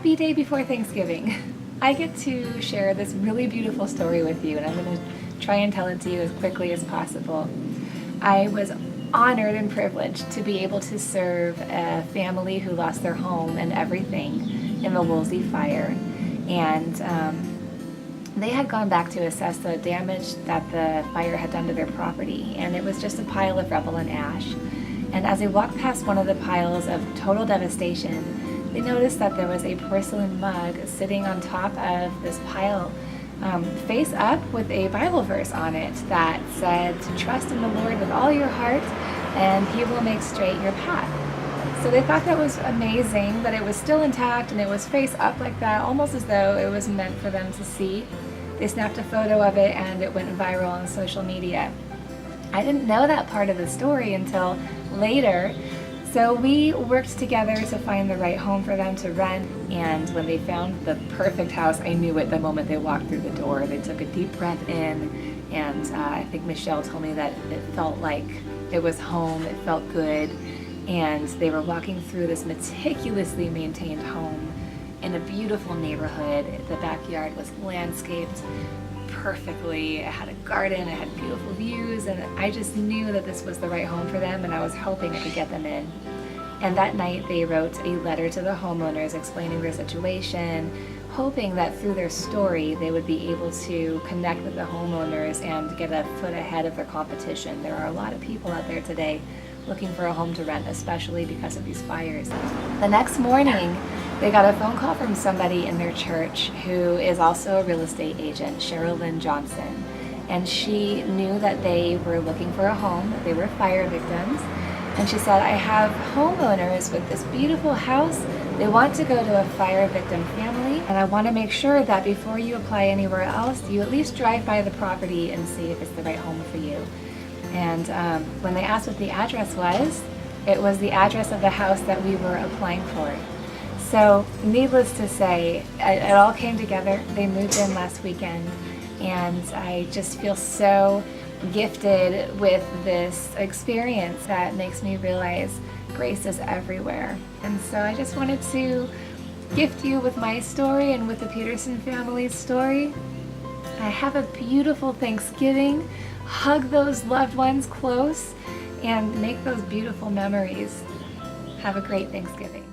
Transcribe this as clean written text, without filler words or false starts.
Happy day before Thanksgiving. I get to share this really beautiful story with you, and I'm going to try and tell it to you as quickly as possible. I was honored and privileged to be able to serve a family who lost their home and everything in the Woolsey Fire. And they had gone back to assess the damage that the fire had done to their property, and it was just a pile of rubble and ash. And as they walked past one of the piles of total devastation, they noticed that there was a porcelain mug sitting on top of this pile, face up, with a Bible verse on it that said to trust in the Lord with all your heart and He will make straight your path. So they thought that was amazing that it was still intact and it was face up like that, almost as though it was meant for them to see. They snapped a photo of it and it went viral on social media. I didn't know that part of the story until later. So we worked together to find the right home for them to rent, and when they found the perfect house, I knew it the moment they walked through the door. They took a deep breath in, and I think Michelle told me that it felt like it was home, it felt good, and they were walking through this meticulously maintained home in a beautiful neighborhood. The backyard was landscaped perfectly. It had a garden, it had beautiful views, and I just knew that this was the right home for them, and I was hoping I could get them in. And that night they wrote a letter to the homeowners explaining their situation, hoping that through their story they would be able to connect with the homeowners and get a foot ahead of their competition. There are a lot of people out there today looking for a home to rent, especially because of these fires. The next morning, they got a phone call from somebody in their church who is also a real estate agent, Cheryl Lynn Johnson. And she knew that they were looking for a home, that they were fire victims. And she said, I have homeowners with this beautiful house. They want to go to a fire victim family, and I want to make sure that before you apply anywhere else, you at least drive by the property and see if it's the right home for you. And when they asked what the address was, it was the address of the house that we were applying for. So needless to say, it all came together. They moved in last weekend, and I just feel so gifted with this experience that makes me realize grace is everywhere. And so I just wanted to gift you with my story and with the Peterson family's story. I have a beautiful Thanksgiving. Hug those loved ones close and make those beautiful memories. Have a great Thanksgiving.